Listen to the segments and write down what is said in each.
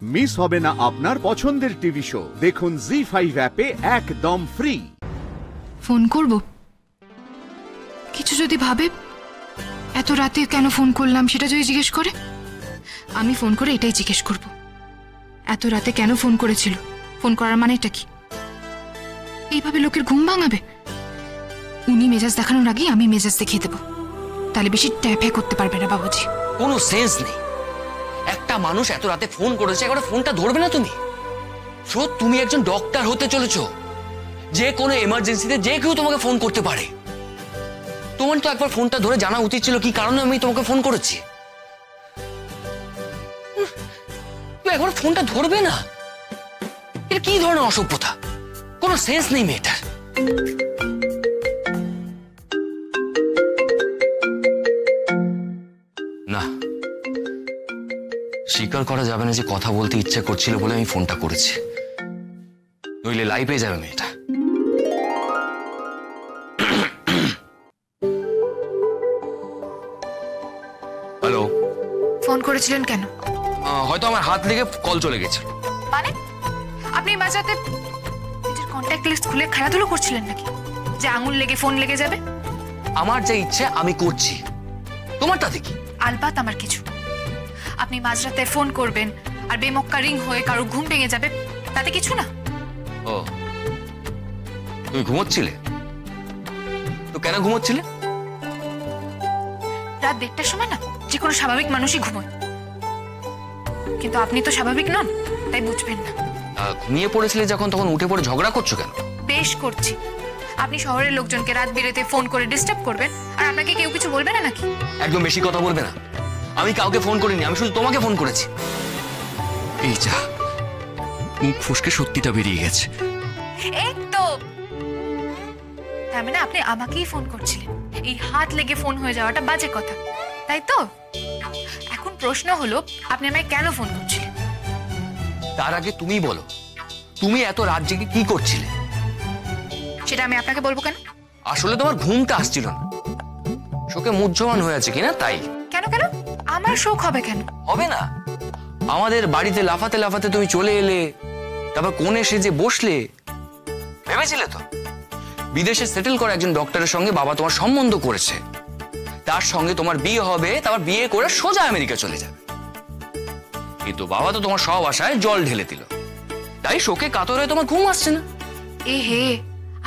Miss হবে না আপনার পছন্দের টিভি শো। দেখুন জি5 অ্যাপে একদম ফ্রি। ফোন করব, কিছু যদি ভাবে এত রাতে কেন ফোন করলাম সেটা যদি জিজ্ঞেস করে, আমি ফোন করে এটাই জিজ্ঞেস করব, এত রাতে কেন ফোন করেছিল, ফোন করার মানে এটা কি? এইভাবে লোকের ঘুম ভাঙাবে? উনি মেজাজ দেখানোর আগেই আমি মেজাজ দেখিয়ে দেবো, তাহলে বেশি ট্যাপে করতে পারবে না বাবুজি। কোনো সেন্স নেই। একটা মানুষ এত রাতে ফোন করেছে, একবার ফোনটা ধরবে না তুমি? তুমি একজন ডক্টর হতে চলেছো, যে কোনো এমার্জেন্সিতে যে কেউ তোমাকে ফোন করতে পারে। তোমার তো একবার ফোনটা ধরে জানা উচিত ছিল কি কারণে আমি তোমাকে ফোন করেছি। একবার ফোনটা ধরবে না? এটা কি ধরনের অসভ্যতা? কোনো সেন্স নেই মেয়েটার। না, স্বীকার করা যাবে না যে কথা বলতে ইচ্ছে করছিল বলে আমি ফোনটা করেছি, নইলে লাইভ পেয়ে যাবে মেয়েটা। হ্যালো, ফোন করেছিলেন কেন? হয়তো আমার হাত লেগে কল চলে গেছে। মানে আপনি মাঝরাতে নিজের কন্ট্যাক্ট লিস্ট খুলে খেলাধুলো করছিলেন নাকি, যে আঙুল লেগে ফোন লেগে যাবে? আমার যে ইচ্ছে আমি করছি, তোমারটা দেখি। আলবাত আমার কিছু, আপনি মাঝরাতে ফোন করবেন আর বেমক্কা রিং হয়ে কারো ঘুম ভেঙে যাবে, তাতে কিছু না। ও, তুমি ঘুমোচ্ছিলে? তো কেন ঘুমোচ্ছিলে? রাত 1টার সময় না যে কোনো স্বাভাবিক মানুষই ঘুমোয়, কিন্তু আপনি তো স্বাভাবিক নন, তাই বুঝবেন না। ঘুমিয়ে পড়েছিলে যখন, তখন উঠে পড়ে ঝগড়া করছো কেন? বেশ করছি। আপনি শহরের লোকজনকে রাত বিরেতে ফোন করে ডিস্টার্ব করবেন, আর আপনাকে কেউ কিছু বলবে না নাকি? একদম বেশি কথা বলবে না। আমি কাউকে ফোন করিনি, আমি শুধু তোমাকে ফোন করেছি। এই যা, মুখ ফুসকে সত্যিটা বেরিয়ে গেছে। এই তো, তার মানে আপনি আমাকেই ফোন করছিলেন। এই হাত লেগে ফোন হয়ে যাওয়াটা বাজে কথা, তাই তো? এখন প্রশ্ন হলো, আপনি আমায় কেন ফোন করছিলেন? তার আগে তুমি বলো, তুমি এত রাত জেগে কি করছিলে? সেটা আমি আপনাকে বলবো কেন? আসলে তোমার ঘুমটা আসছিল না, শোকে মুহ্যমান হয়ে আছে কিনা তাই। কেন কেন? আমার শোক হবে কেন? হবে না? আমাদের বাড়িতে লাফাতে লাফাতে তুমি চলে এলে, তারপর কোণে সেজে বসলে। ভেবেছিলে তো বিদেশে সেটেল করা একজন ডক্টরের সঙ্গে বাবা তোমার সম্বন্ধ করেছে, তার সঙ্গে তোমার বিয়ে হবে, তারপর বিয়ে করে সোজা আমেরিকা চলে যাবে। কিন্তু বাবা তো তোমার সব আশায় জল ঢেলে দিল, তাই শোকে কাতর হয়ে তোমার ঘুম আসছে না। এ হে,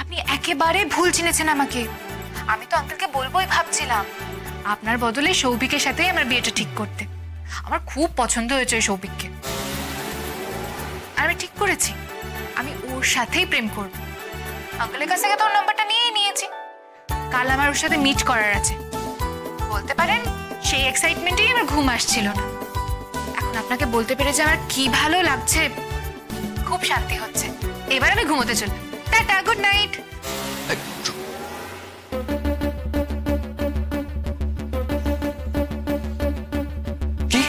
আপনি একেবারে ভুল চিনেছেন আমাকে। আমি তো আঙ্কেলকে বলবোই ভাবছিলাম, আপনার বদলে সৌভিকের সাথেই আমার বিয়েটা ঠিক করতে। আমার খুব পছন্দ হয়েছে ওই সৌভিককে, আর আমি ঠিক করেছি আমি ওর সাথেই প্রেম করব। আঙ্কেলের কাছ থেকে তো ওর নাম্বারটা নিয়েই নিয়েছি। কাল আমার ওর সাথে মিট করার আছে। বলতে পারেন সেই এক্সাইটমেন্টেই আমার ঘুম আসছিল না। এখন আপনাকে বলতে পেরে যে আমার কি ভালো লাগছে, খুব শান্তি হচ্ছে। এবার আমি ঘুমোতে চললাম। Tata, good night. কি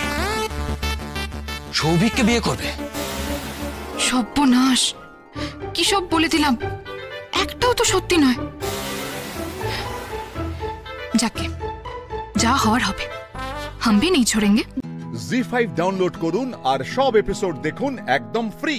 সৌভিককে বিয়ে করবে? সর্বনাশ, কি সব বলে দিলাম, একটাও তো সত্যি নয়। যাকে যা হওয়ার হবে, হাম ভি নেই ছোড়েঙ্গে। জি5 ডাউনলোড করুন আর সব এপিসোড দেখুন একদম ফ্রি।